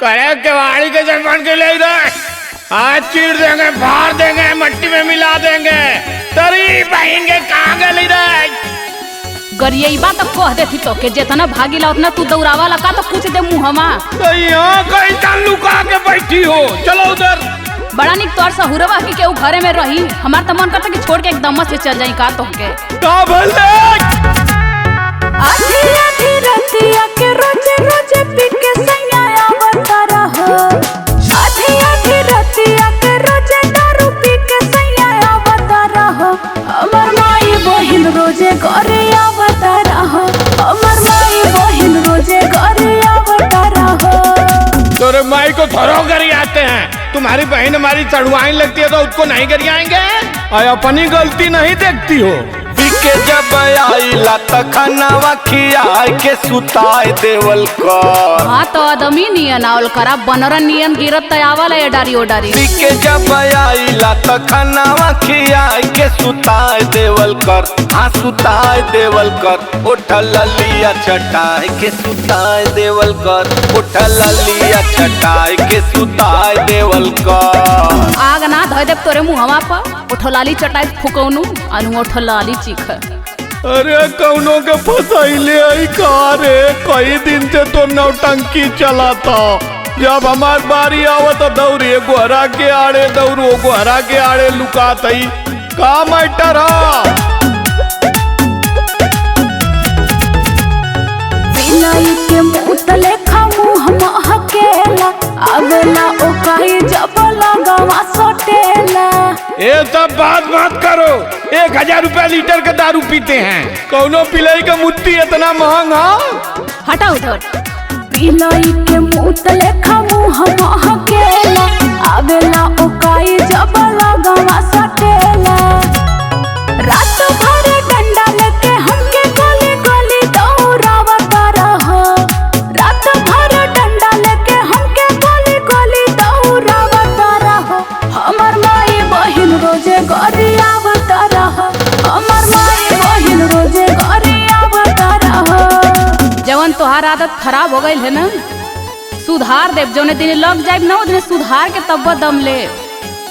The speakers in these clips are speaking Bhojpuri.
करे केवाड़ी के जजमान के ले इधर। आज चीर देंगे, फाड़ देंगे, मट्टी में मिला देंगे। तेरी बहन के कहाँ गए इधर? गरियबा तो कह देती तो के जितना भागीला उतना तू दौड़ावा लगा तो पूछ दे मुहमा। तो यहाँ कहीं जान लुका के बैठी हो, चलो उधर। बड़ा निक तोर सहुरवा की केहू घरे में रही, हमार तो मन करता कि छोड़ के एकदम से चल जाई का तोहके। का भले आधी आधी रतिया के रोजे रोजे पी के सैया आवता रहो। आधी आधी रतिया के रोजे दारू पी के सैया आवता रहो। हमर माई बहिन रोजे घरे आवता रहो। हमर माई बहिन रोजे घरे आवता रहो। तोरे माई को थोड़ो करी आते हैं। तुम्हारी बहन हमारी चढ़वाई लगती है तो उसको नहीं करी आएंगे और अपनी गलती नहीं देखती हो। के जब आईला त खानावा खियाए के सुताए देवल कर। हाँ तो आदमी नियन आवल करा, बनरन नियन गिरत आवल है डारी ओडारी। के जब आईला त खानावा खियाए के सुताए देवल कर। हाँ सुताए देवल कर। उठल लिया चटाए के सुताए देवल कर। उठल लिया चटाए के सुताए देवल कर। आग ना धो देव तोरे मुहवा पर। उठलाली चटाई फुकौनु अनु उठलाली चीख। अरे कौनो के फसाइले आई का रे, कई दिन से तो नौटंकी चला था। जब हमार बारी आवत दौड़े गोहरा के आड़े दौड़ो, गोहरा के आड़े लुका थई का मैटर हा। बिलाई के मुंह लेखा मुंह महकेला, आवेला ओकाई जब लगावा सोटेला। ये सब बात मत करो, 1000 रुपया लीटर का दारू पीते हैं। कौनो पिलाई का मुट्ठी इतना महंगा। हटा उधर। बिलाई के मुंह लेखा मुंह महकेला, आवेला ओकाई जब लगावा सोटेला। रात भर डंडा लेके हमके गली गली दौड़ावता रहो। रात भर डंडा लेके हमके गली गली दौड़ावता रहो। हमर माई बहिन रोजे घरे आवता रहो। हमर माई बहिन रोजे घरे आवता रहो। जवन तोहार आदत खराब हो गई है ना, सुधार देव। जौने दिन लग जाए ना उतने सुधार के तब दम ले।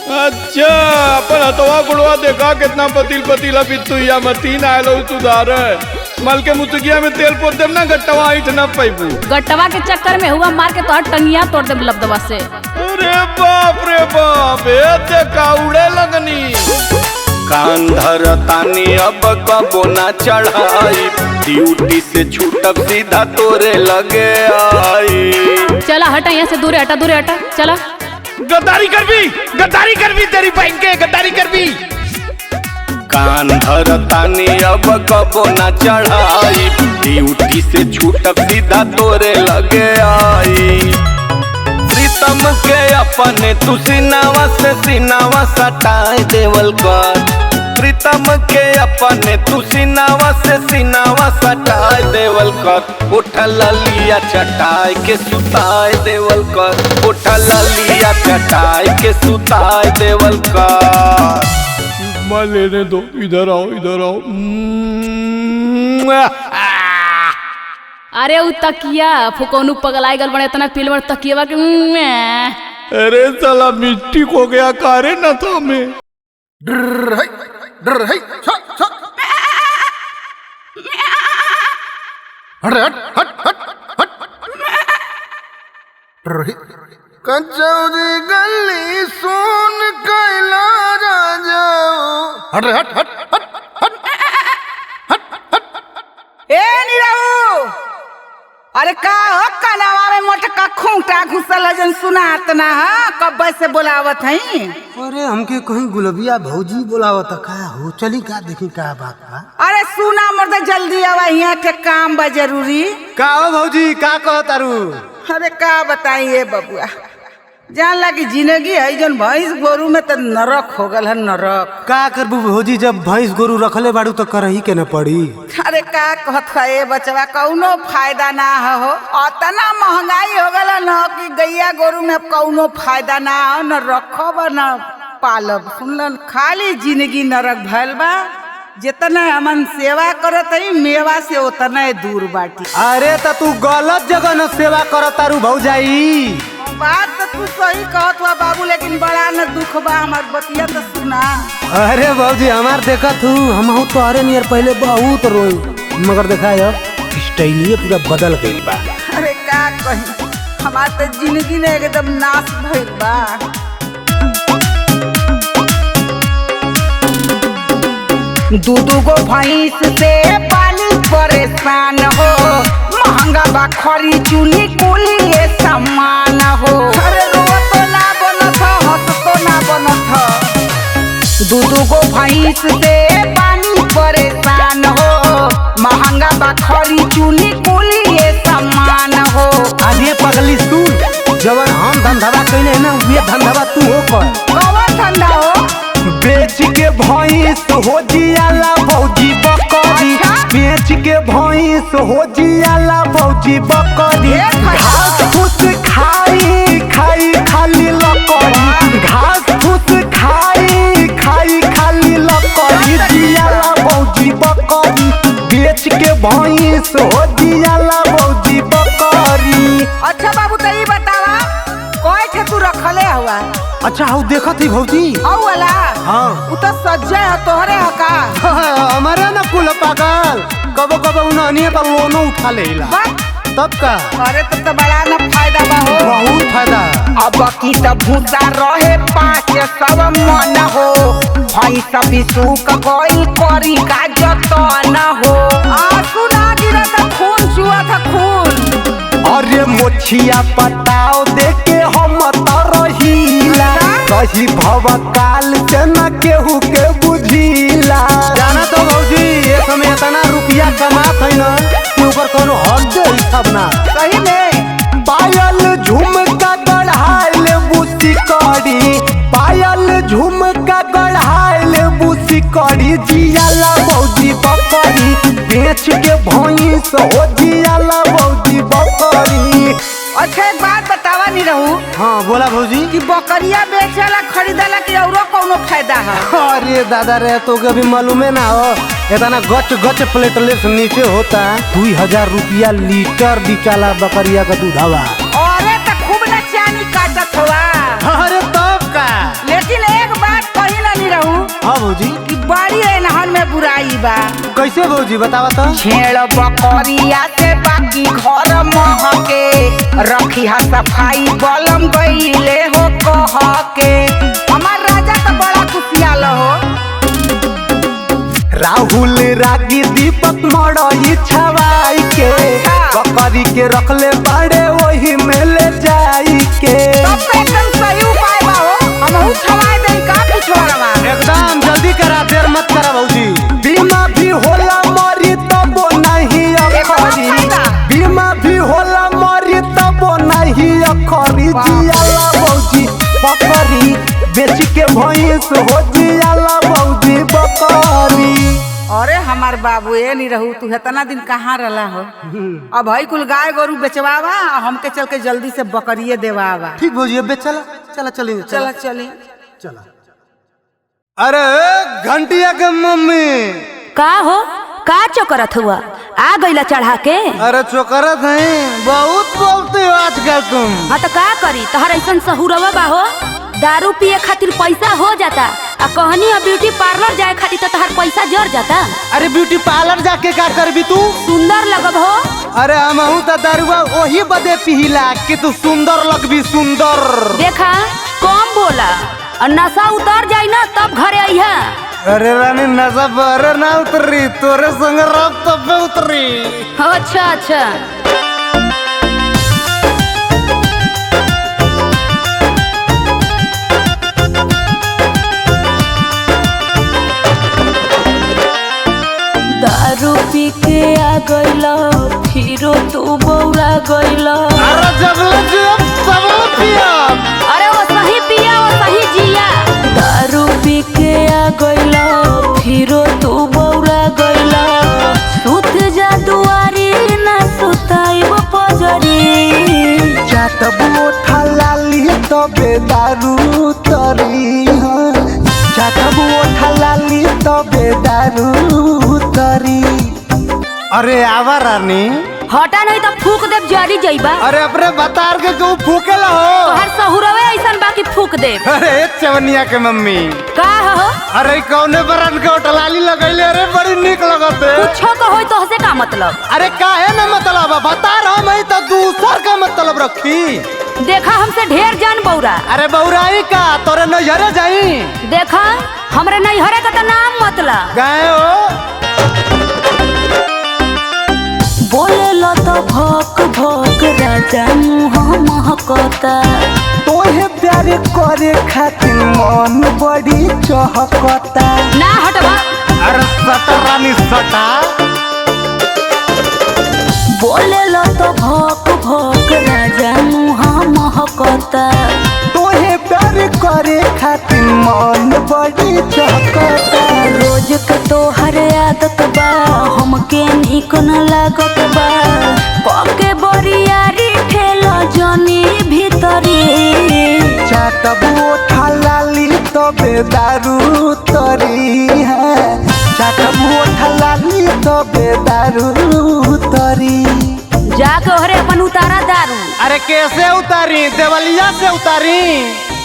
अच्छा अपन हथवा गुड़वा देखा कितना पतील पतीला बितुया मतीन आयलो सुधार। मल के मुतगिया में तेल पोत देम ना, गट्टवा ईट ना पाइबू। गट्टवा के चक्कर में हुआ मार के तोहर टंगिया तोड़ देब लबदवा से। अरे बाप रे बाप, ये का उड़े लगनी। कान धरतानी अब कबो ना चढ़ाई, ड्यूटी से छूटब सीधा तोरे लगे आई। चला हटा यहाँ से, दूरे हटा दूरे हटा। चला गद्दारी कर भी तेरी बहन के गद्दारी कर भी। कान धरतानी अब कबो ना चढ़ाई, ड्यूटी से छूटब सीधा तोरे लगे आई। प्रीतम के अपने तू सिनावा से सिनावा सटाए देवल कर। प्रीतम के अपने तू सिनावा से सिनावा सटाए देवल कर। उठल लिया चटाए के सुताए देवल कर। उठल लिया चटाए के सुताए देवल कर। मां लेने दो, इधर आओ इधर आओ। अरे उ तकिया फुकौनु पगलाई गल बड़े इतना पिलवर तकिया के। अरे साला मिट्टी को गया कारे न था में। कचौरी गली सुन कैला राजा। हट हट हट हट हट हट हट। ए निराऊ, अरे का हो कनावा में मोटका खूंटा घुसल है जन सुनात ना। हाँ कब से बोलावत हई। अरे हमके कहीं गुलबिया भौजी बोलावत का हो, चली का देखी का बात बा। अरे सुना मर्द जल्दी आवा, यहाँ के काम बा जरूरी। का हो भौजी का कहतारू? अरे का बताइए बबुआ, जान लगी जिंदगी है जन भैंस गोरू में तो नरक हो गल है नरक। का करबू भौजी, जब भैंस गोरू रखले बाड़ू तो करही के न पड़ी। अरे का कहत है बचवा, कौनो फायदा ना हो। इतना महंगाई हो गल न कि गैया गोरू में कौनो फायदा ना हो, न रखब न पालब। सुनलन खाली जिंदगी नरक भैल बा। जितना हमन सेवा करत है मेवा से उतना दूर बाटी। अरे तो तू गलत जगह न सेवा करतारू भौजाई। बात तो तू सही कहत हुआ बाबू, लेकिन बड़ा न दुख बा। हमार बतिया तो सुना। अरे भौजी हमार देखत हूँ हम तोहरे नियर पहले बहुत रोई, मगर देखा स्टाइलिए पूरा बदल गई बा। अरे का कही, हमार तो जिंदगी ने एकदम नाश भइल बा। दू गो भैंस से पानी परेशान हो, महंगा बा खरी चूल्ही कुली ये सामान हो। अरे रोत तो ना बनत ह, हंस तो ना बनत ह। दू गो भैंस से पानी परेशान हो, महंगा बा खरी चूल्ही कुली ये सामान हो। आगे पगली सुन, जवन हम धंधा कैले है ना वे धंधा तू हो कर। कौन धंधा हो? बेच के भैंस हो जियाला भौजी बकरी, बेच के भैंस हो जियाला भौजी बकरी। घास फूस खाई खाई खाली लकड़ी, घास फूस खाई खाई खाली लकड़ी। जियाला भौजी बकरी, बेच के भैंस हो जियाला भौजी बकरी। अच्छा बाबू तो ये बतावा, कोई थे तू रखले हुआ? अच्छा हूँ देखत ही भौजी। औ वाला? हाँ उ तो सज्जे है तोहरे है का? हमारे ना कुल पागल, कबो कबो उन्हें पर लोनो उठा लेला। तब का? अरे तब तो बड़ा न फायदा बा हो। बहुत फायदा। अब की तो भूसा रहे 500 मन हो, भैंस भी सूख गई करी का जतन हो। आंसू ना गिरा था, खून चुआ था खून। अरे मोछिया पताओ देके हम तरहीला, कही भवकाल से न केहू के बुझीला। जाना तो भौजी ये समय इतना रुपया कमात है ना कि ऊपर कोनो हद हिसाब ना। सही में पायल झुमका गढ़ाइल बुसी कड़ी, पायल झुमका गढ़ाइल बुसी कड़ी। जियाला भौजी बकरी, बेच के भैंस हो जियाला भौजी बकरी। अच्छा एक बात बतावा नहीं रहू हाँ बोला भौजी। कि बकरिया बेचला खरीदला कि औरो कोनो फायदा है? अरे दादा रे तो कभी मालूमे ना हो, इतना गच गच प्लेटलेस नीचे होता 2000 रुपया लीटर बिकाला बकरिया का दूधावा। अरे तो खूब न चानी काटत हुआ। अरे तब का? लेकिन एक बात कही ना नहीं रहू हाँ भौजी। कि बड़ी एनहन में बुराई बा। कैसे भौजी बतावा तो? छेड़ बकरिया से बाकी घर महके, रखी हा सफाई बलम गईले हो कह के। हमार राजा तो बड़ा खुशियाल हो। राहुल रागी दीपक मड़ई छवाई के, बकरी के रखले बड़े वही में ले जाई के। तब तो एकदम सही उपाय बा हो, हमहू छवाई दे का पिछवाड़वा। एकदम जल्दी करा, देर मत करा भौजी। बीमा भी होला मरी तबो नहीं अखरी, बीमा भी होला मरी तबो नहीं अखरी। जियाला भौजी बकरी, बेच के भैंस हो जियाला भौजी बकरी। अरे हमार बाबू ये नहीं रहू, तू इतना दिन कहाँ रहा हो? अब भाई कुल गाय गोरू बेचवावा, हमके चल के जल्दी से बकरिए देवावा। ठीक भौजी अब चला चला चलेंगे। चला चली चला। अरे घंटिया के मम्मी का हो, का चोकरत हुआ? आ गईला चढ़ा के? अरे चोकरत है, बहुत बोलते हो आजकल तुम। हाँ तो का करी, तहर ऐसा सहुरवा बा हो। दारू पिए खातिर पैसा हो जाता, आ कहनी है ब्यूटी पार्लर जाए खातिर तो तहर पैसा जर जाता। अरे ब्यूटी पार्लर जाके का करबी तू? सुंदर लगब हो। अरे हमहू तो दारुआ वही बदे पिहिला कि तू सुंदर लगबी सुंदर। देखा कम बोला, और नशा उतर जाई ना तब घरे आइहा। अरे रानी नशा बरे ना उतरी, तोरे संग रब तब पे उतरी। अच्छा अच्छा। दारू पी के आ गईला, फिरो तू बौरा गईला। अरे जब सब पिया। अरे वो सही पिया वो सही जिया। दारू पी के आ गईला, फिरो तू बौरा गईला। सुत जा दुआरी ना सुताइब पजरी। चाटब ओठा लाली तबे दारू तरी, चाटब ओठा लाली तबे दारू तरी। अरे आवा रानी। हटा नहीं तो फूक देव जरी जइबा। अरे अपने बतार के क्यों फूकेला हो? तोहर सहुरवे ऐसन बाकी फूक देव। अरे चवनिया के मम्मी का हो? अरे कौने बरन के टलाली लगैले? अरे बड़ी निक लगते। पूछो तो होई तो हसे का मतलब? अरे काहे न मतलब बता रहा मैं तो दूसर का मतलब रखी। देखा हमसे ढेर जान बौरा। अरे बौराई का तोरे नैहरे जाई? देखा हमरे नैहरे का तो नाम मतलब गए हो बोले लो तो भोक भोक राजा मुँह महकता। तोहे प्यार करे खातिर मन बड़ी चहकता। ना हटवा। अरे सटा रानी सटा। बोले लो तो भोक भोक राजा मुँह महकता। तोहे प्यार करे खातिर मन बड़ी चहकता। रोज के तोहर आदत बा हमके निक न लागत बा। पके बरियारी ठेला जनी भीतरी। चाटबो ठलाली तबे दारू तरी है। चाटबो ठलाली तबे दारू तरी। जाके ओहरे अपन उतारा दारू। अरे कैसे उतारी? देवलिया से उतारी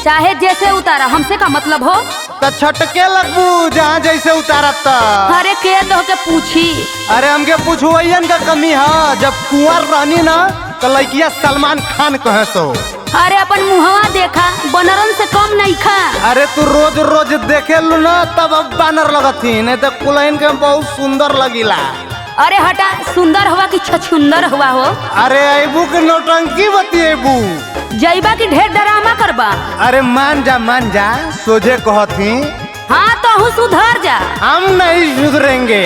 चाहे जैसे उतारा हमसे का मतलब हो? तो छटके लगबू जहाँ जैसे उतारत। अरे के तो के पूछी। अरे हमके पूछुअन का कमी है। जब कुंवर रहनी ना तो लड़किया सलमान खान कहे सो। अरे अपन मुहवा देखा बनरन से कम नहीं खा। अरे तू रोज रोज देखे लू ना तब अब बानर लगती नहीं तो कुलैन के बहुत सुंदर लगिला। अरे हटा सुंदर हुआ कि छछुंदर हुआ हो? अरे अबू के नौटंकी बतिएबू जइबा की ढेर डरामा करबा। अरे मान जा सोझे कहती। हाँ तो हूँ सुधर जा। हम नहीं सुधरेंगे।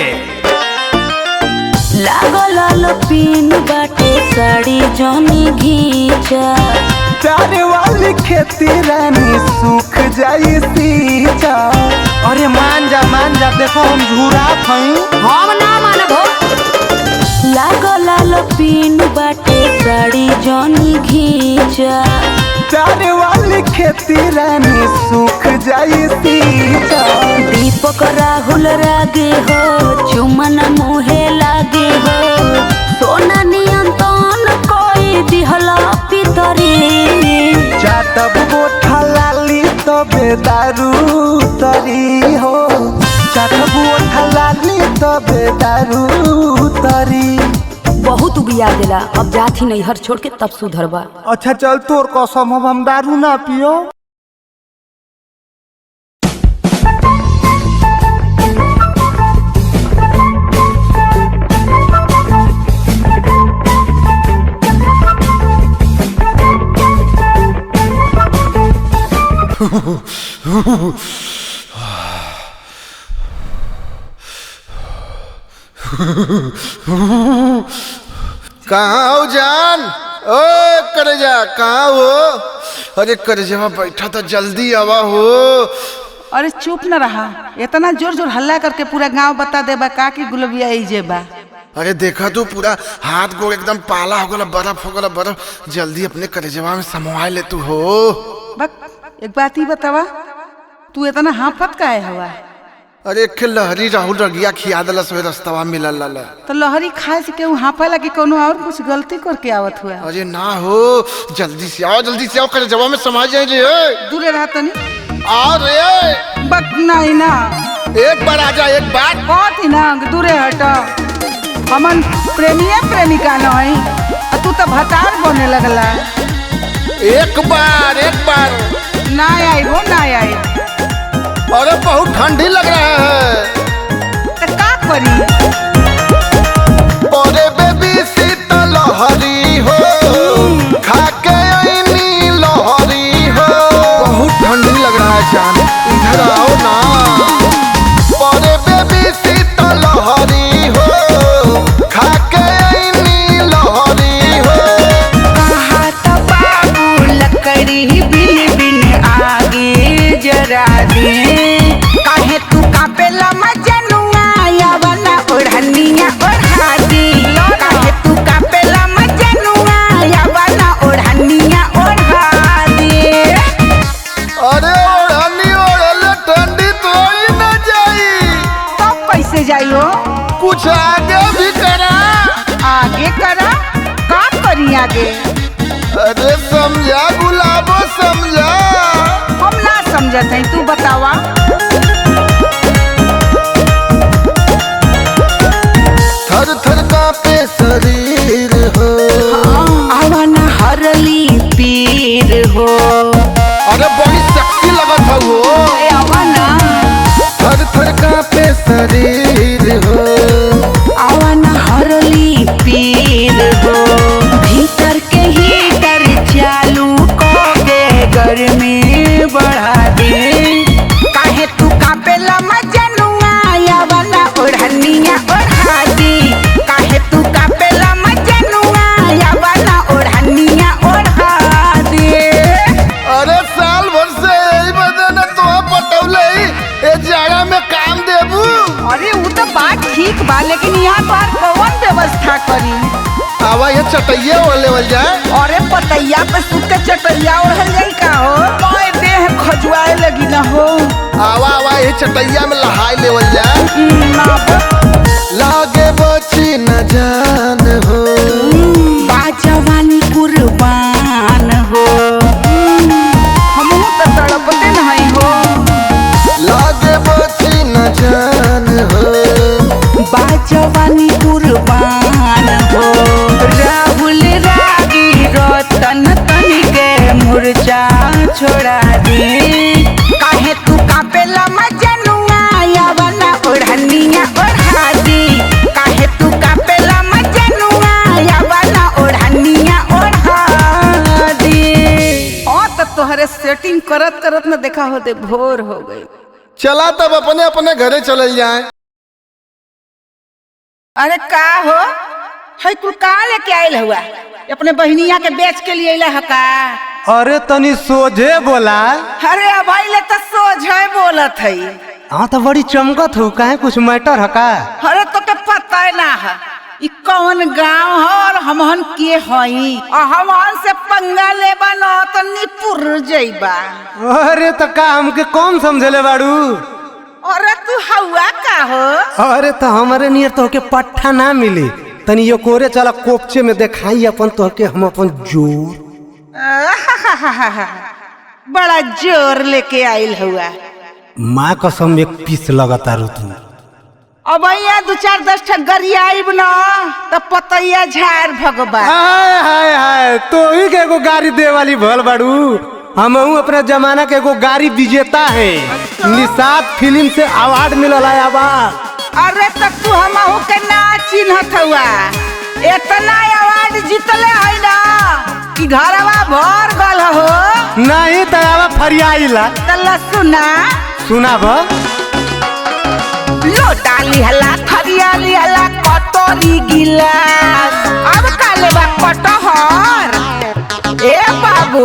लागो लालो पीन बाटे साड़ी जोनी घींचा। प्यारे वाली खेती रानी सूख जाई सींचा। अरे मान जा देखो हम झूरा थई। हम ना मानबो। लागो लालो पीन बाटे साड़ी जोनी घींचा। प्यारे वाली खेती रानी सूख जाई सींचा। दीपक राहुल रागे हो चुमन मुहे लागे हो। सोना नियंत्रण कोई दिहला पितरी। चाटबो ठलाली तबे दारू तरी हो। चाटबो ठलाली तबे दारू तरी। बहुत उबिया देला अब जाती नैहर छोड़ के तब सुधरबा। अच्छा चल तोर कसम हम दारू ना पियो। कहाँ हो जान? ओ करेजा कहाँ हो? अरे करेजा बैठा तो जल्दी आवा हो। अरे चुप न रहा। इतना जोर जोर हल्ला करके पूरा गांव बता देबा का कि गुलबिया इजे बा। अरे देखा तू पूरा हाथ गोड़ एकदम पाला हो गला, बर्फ हो गला बर्फ। जल्दी अपने करेजवा में समवा ले तू हो। बक एक बात ही बतावा, तू इतना हाफत काहे हवा? अरे एक लहरी राहुल रगिया खिया दला सोए रस्तवा मिलल ला। तो लहरी खाए से केहू हाफा लगी कोनो और कुछ गलती करके आवत हुआ? अरे ना हो, जल्दी से आओ करेजवा में समा जाए रे। दूरे रहा तनी। आ रे बक नहीं ना, एक बार आ जा, एक बार बहुत ही ना दूरे हटा। हमन प्रेमिका नहीं, तू तो भतार बने लगला। एक बार ना आई वो ना आई। अरे बहुत ठंडी लग रहा है। तो का करी? अरे बेबी शीतल लहरी हो, खाके आईनी लहरी हो। बहुत ठंडी लग रहा है जान, इधर आओ ना। अरे बेबी शीतल लहरी हो, खाके आईनी लहरी हो। कहा तो बाबू लकड़ी बिन बिन आगे जरा दे। काहे तू कापेला मजनुआ या वाला ओढ़निया ओढ़ा दे। आगे। अरे समझा गुलाबो समझा। हम ना समझत है, तू बतावा। थर थर कांपे शरीर हो। आवा ना हरली पीर हो। अरे बड़ी सेक्सी लगत है वो। आवा ना थर थर कांपे शरीर हो। आवा ना हरली पीर हो। भीतर के हीटर चालू के गर्मी बढ़ा दे। काहे तू कापेला मजनुआ आवा ना ओढ़निया ओढ़ा दी। काहे तू कापेला मजनुआ आवा ना ओढ़निया ओढ़ा दे। अरे साल भर से यही बदन तो पटौले ए जाड़ा में काम देबू। अरे वो तो बात ठीक बा, लेकिन यहाँ पर कौन व्यवस्था करी? आवा ये चटैया लेवल जाए। अरे पतैया पे सूते चटैया ओढ़ल जाई का हो? मोए देह खजुआए लगी ना हो। आवा आवा ये चटैया में लहाई लेवल जाए। ना लागे बची न जान हो। बाजवानी कुर्बान हो। हमहू तो तड़पते नहीं हो। लागे बची न जान हो। बाजवानी कुर्बान हो। राहुल रागी रतन तनी के मुर्चा छोड़ा दी। काहे तू कापेला मजनुआ आवा ना ओढ़निया ओढ़ा दी। काहे तू कापेला मजनुआ आवा ना ओढ़निया ओढ़ा दी। तो तोहरे सेटिंग करत करत न देखा होते भोर हो गई। चला तब अपने अपने घरे चल जाए। अरे का हो है कुल का लेके आयल हुआ? अपने बहनिया के बेच के लिए अइला है का? अरे तनी सोझे बोला। अरे अब ले तो सोझे बोलत है। हाँ तो बड़ी चमकत हो, काहे कुछ मैटर है का? अरे तो के पता है ना है ई कौन गांव है और हमहन के हई और हमहन से पंगा लेबा न तो निपुर जइबा। अरे तो का हमके कौन समझले बाड़ू? अरे तू हवा का हो? अरे तो हमारे नियर तो के पट्ठा ना मिली। तनी यो कोरे चला कोपचे में दिखाई अपन तो के हम अपन जोर। बड़ा जोर लेके आइल हुआ। माँ कसम एक पीस लगता रू तू। अब यहाँ 2-4-10 ठा गरिया आइब न तो पतैया झाड़ भगवा। हाय हाय हाय, तो ही के एगो गाड़ी दे वाली भल बाड़ू। हमहू अपने जमाना के एगो गाड़ी विजेता है। निषाद फिल्म से अवार्ड मिलल है अवार्ड। अरे तब तू हमहू के ना चिन्हत हुआ। इतना अवार्ड जीतले है ना कि घरवा भर गल हो। नहीं तयावा फरियाइला तल्ला सुना भा। लोटा लिहला थरिया लिहला कटोरी गिलास। अब काले बा कटहर ए बाबू।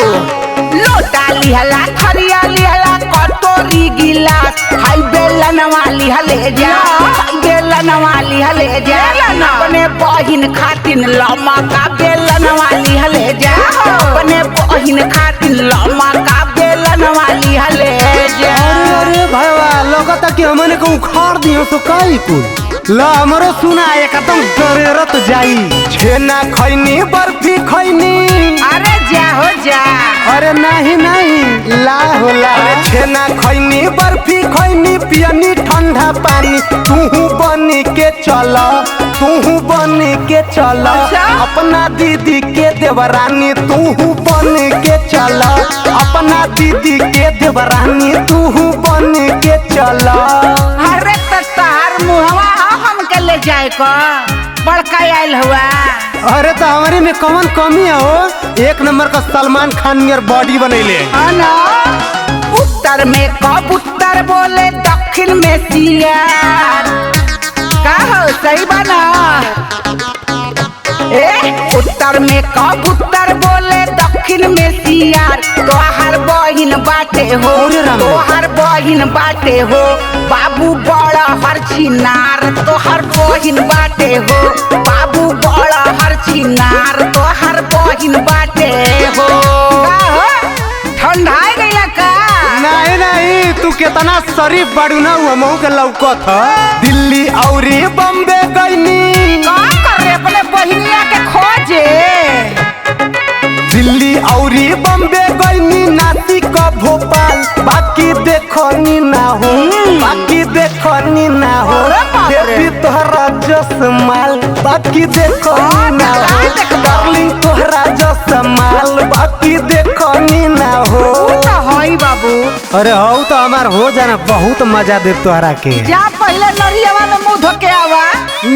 लोटा लिहला थरिया लिहला कटोरी गिलास। हाई बेलन वाली हले जा। हाई बेलन वाली हले जा। अपने बहिन खातिन लमा का बेलन वाली हले जा। अपने बहिन खातिन लमा का बेलन वाली हले जा। अरे भैया लगता कि हमने को उखाड़ दियो तो काई कुल। ला हमरो सुना एकदम डरेरत जाई। छेना खैनी बर्फी खैनी। अरे जा हो जा। अरे नहीं नहीं ला होला। अरे छेना खैनी बर्फी खैनी पियनी ठंडा पानी। तू बन के चला, तू बन के चला। अच्छा? अपना दीदी के देवरानी तू बन के चला। अपना दीदी के देवरानी तू बन के चला। अरे तार मुहवा हमके ले जाए को बड़का आयल हुआ। अरे तो हमारे में कौन कमी है हो? एक नंबर का सलमान खान नियर बॉडी बनैले। उत्तर में कबूतर बोले दक्षिण में सियार। का हो सही बना? उत्तर में कबूतर बोले दक्षिण में सियार। तोहर बहिन बाटे हो, तोहर बहिन बाटे हो। बाबू बड़ा हर छिनार तोहर बहिन बाटे हो। बाबू बड़ा हर छिनार तोहर बहिन बाटे हो। ठंडा गया का? नहीं नहीं तू कितना शरीफ बाड़ू ना हुआ मऊ के लौकत ह। दिल्ली औरी बम्बे गईनी। का कर रे अपने बहिनिया के खोजे? देखनी ना हो अरे बाप रे। बेबी तोहरा जस माल बाकी देखनी ना हो काय देखबा? डार्लिंग तोहरा जस माल बाकी देखनी ना हो तो हई बाबू अरे हो तो हमार हो जाना बहुत मजा दे तोहरा के जा पहले नरियावा में मुंह धो के आवा।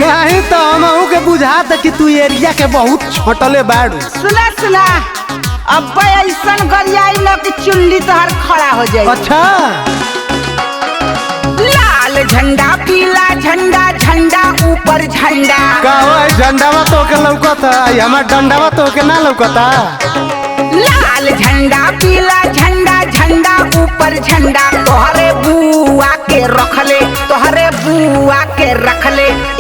नहीं तो हम के बुझात कि तू एरिया के बहुत छोटले बाड़ू सुना अब ऐसन गरियाई न कि चुल्ली तोहर खड़ा हो जाए। अच्छा लाल झंडा पीला झंडा झंडा ऊपर झंडा का हो झंडावा तो के लौकता हमार डंडावा तो के ना लौकता लाल झंडा पीला झंडा झंडा ऊपर झंडा तोहरे बुआ के रखले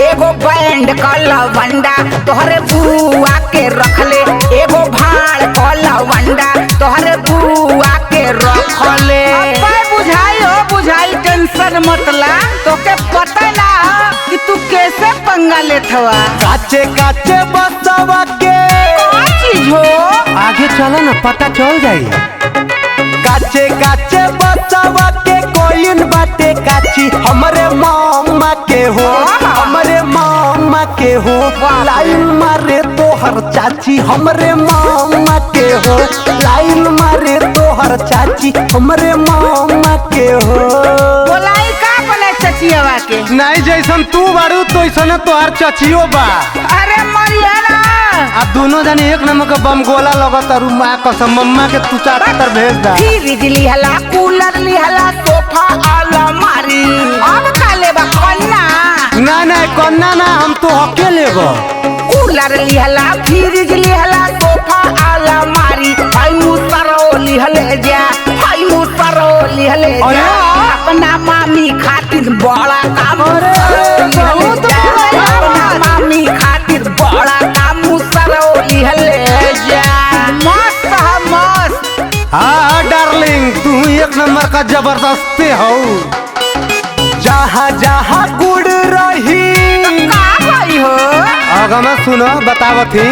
एगो बैंड का लवंडा तोहरे बुआ के रखले एगो भाड़ का लवंडा तोहरे बुआ के रखले बुझाई टेंशन मतला तोके पता ना कि तू कैसे पंगा लेत हवा। काचे काचे बसवा के कौन चीज हो आगे चलो ना पता चल जाई काचे काचे बसवा के कोइन बाटे काची हमरे मामा के हो हमरे मामा के हो लाइन मारे तोहर चाची हमरे मामा के हो लाइन मारे तोहर चाची हमरे मामा के हो बोलाई का बने चचियावा के नहीं जैसन तू बाड़ू तो ऐसन तोहर चाचियो बा अरे मरियाना आ दोनों जाने एक नंबर का बम गोला लगत रु माँ कसम मम्मा के तू चाचा तर भेज दा फ्रिज लिहला कूलर लिहला सोफा अलमारी अब काले बा कन्ना ना ना कन्ना ना हम तो हके लेबो कूलर लिहला फ्रिज लिहला सोफा अलमारी हाय मुसरो लिहले जा हाय मुसरो लिहले अरे! जा अपना मामी खातिर बड़ा काम बहुत अपना मामी खातिर बड़ा काम मुसरो लिहले जा मस्त है मस्त। हाँ डार्लिंग तू एक नंबर का जबरदस्त हो जहाँ जहाँ गुड़ रही का भाई हो आगमा सुनो बतावती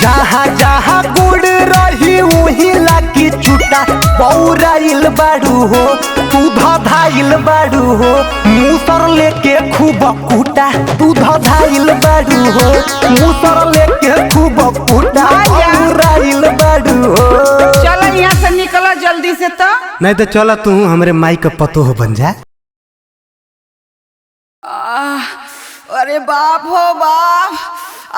जहाँ जहाँ गुड़ रही वही लागी छुटा बौराइल बाड़ू हो तू धाइल बाड़ू हो मूसर लेके खूब कूटा तू धाइल बाड़ू हो मूसर लेके खूब कूटा बौराइल बाड़ू हो चलो यहाँ से निकलो जल्दी से तो। नहीं तो चलो तू हमरे माई का पतो हो बन जा अरे बाप हो बाप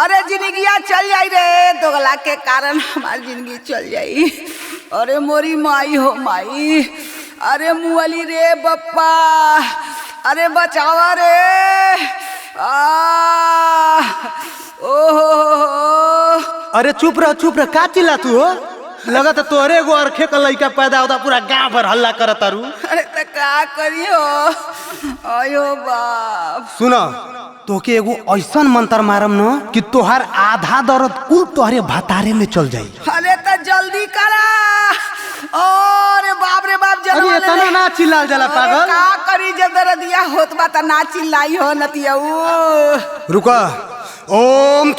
अरे जिंदगिया चल जाई रे दोगला के कारण हमारी जिंदगी चल जाई। अरे मोरी माई हो माई अरे मुअली रे बप्पा अरे बचावा रे ओहो अरे चुप रह का चिल्ला तू हो लगा तो तोरे एगो अरखे का लइका पैदा होता पूरा गांव भर हल्ला करत तारू अरे तो का करियो अयो बाप सुनो तोके एगो ऐसन मंत्र मारम न कि तोहार आधा दर्द कुल तोहरे भतारे में चल जाई अरे तो जल्दी करा अरे बाप रे बाप अरे इतना ना चिल्लाल जाला पागल का करी जब दर्दिया होत बा त ना चिल्लाई हो नतिया रुको ओम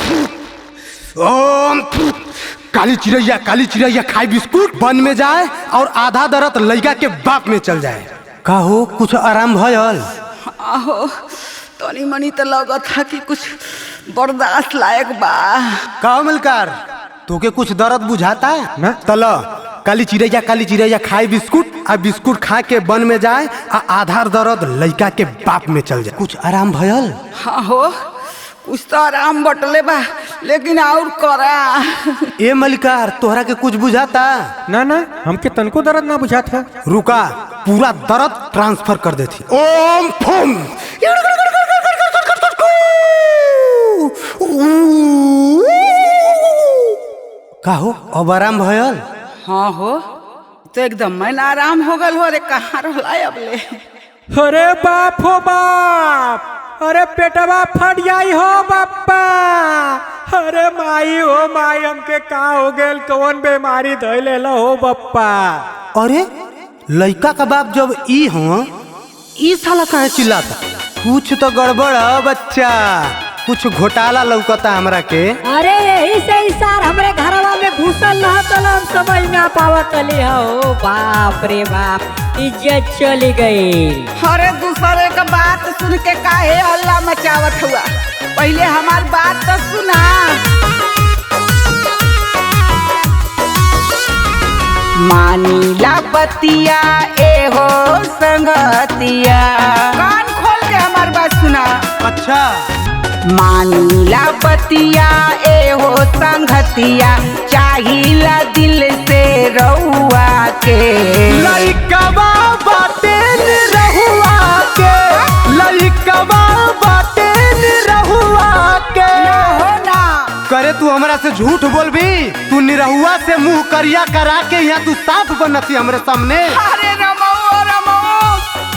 काली चिड़ैया खाई बिस्कुट बन में जाए और आधा दर्द लइका के बाप में चल जाए का हो कुछ आराम भयल आहो तनी मनी तो लगत था कि कुछ बर्दाश्त लायक बा का हो मिलकर तोके कुछ दर्द बुझाता ना तला काली चिड़ैया खाई बिस्कुट आ बिस्कुट खा के बन में जाए आ आधा दर्द लइका के बाप में चल जाए कुछ आराम भयल हाँ हो कुछ तो आराम बटले बा लेकिन और करा ए मलिकार तोहरा के कुछ बुझाता ना ना हमके तनको दर्द ना बुझात है। रुका पूरा दर्द ट्रांसफर कर देती ओम फुम का हो अब आराम भयल हाँ हो तो एकदम मैंने आराम हो गल हो अरे कहाँ रहला अब ले अरे बाप हो बाप अरे पेटवा फट जाई हो बापा अरे माई हो माई हमके का हो गेल कौन बीमारी धइले हो बापा अरे लइका का बाप जब ई हो ई साला काहे चिल्लाता कुछ तो गड़बड़ है बच्चा कुछ घोटाला लौकता हमरा के अरे यही से इस सार हमरे घरवा में घुसल ना तलब समझ ना पावत तली हो। बाप रे बाप, इज्जत चली गई। अरे दूसरे का बात सुन के काहे हल्ला मचावत हुआ, पहले हमार बात तो सुना। मानीला बतिया ए हो संगतिया, कान खोल के हमार बात सुना। अच्छा मानीला बतिया ए हो संगतिया, चाहिला दिल से रहुआ के। लइकवा बाटे निरहुआ के, लइकवा बाटे निरहुआ के। हो ना करे तू हमरा से झूठ बोलबी? तू निरहुआ से मुंह करिया करा के यहाँ तू साफ बनती हमरे सामने। अरे रमो रमो,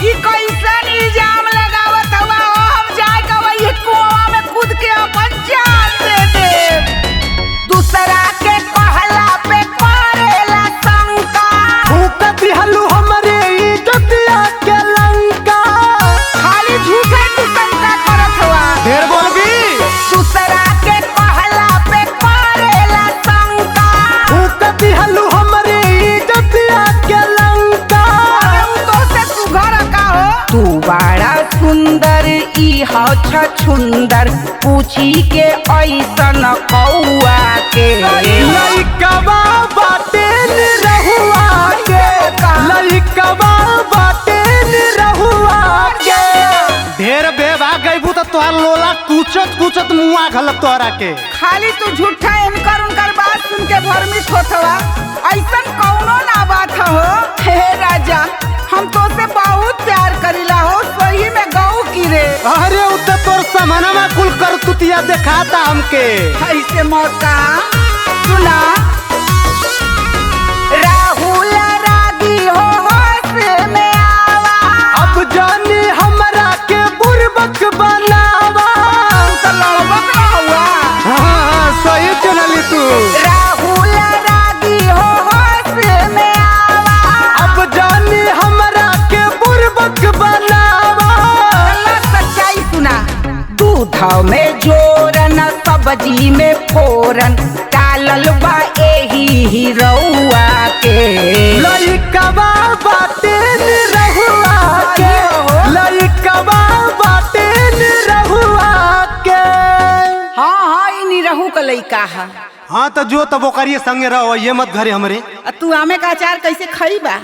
ई कैसन इल्जाम लगावत हवा हो? हम जाए के वही कुआं में कूद के अपन जान दे दे। दूसरा के कहला पे करेला शंका, फूकत हलू हमरे इज्जतिया के लंका। खाली झूठे तू शंका करत हवा। ढेर बोलबी? दूसरा के कहला पे करेला शंका, फूकत हलू हमरे इज्जतिया के लंका। तो से सुघर का हो। तू बड़ा सुंदर ई हो छछुंदर, पूछी के ऐसन कौआ के। लइकवा बाटे निरहुआ के, लइकवा बाटे निरहुआ के। ढेर बेबा गईबू तो तोहार लोला कुचत कुचत मुआ घलत तोहरा के। खाली तू झूठा इनकर उनकर बात सुन के भरमित होत हवा, ऐसन कौनो ना बात हो। हे राजा, हम तो से बहुत प्यार करीला हो, सही में गऊ की रे। अरे उ त तोर समानमा कुल कर तुतिया देखाता हमके। ऐसे मौत का सुना। राहुल रागी हो होश में आवा, अब जानी हमरा के बुरबक बनावा। तो लड़बक ना हुआ। हाँ, सही चलली तू। राहुल रागी हो होश में आवा, अब जानी हमरा के बुरबक बनावा। अल्लाह सच्चाई सुना। दूध में जोरन सब्जी में फोरन, डालल बा एही ही रउआ के। लइकवा बाटे निरहुआ के, लइकवा बाटे निरहुआ के। हाँ हाँ, ई निरहू का लइका है। हाँ तो जो तब ओकरिए संगे रहो, ये मत घरे हमरे। तू आमे का अचार कैसे खइबा?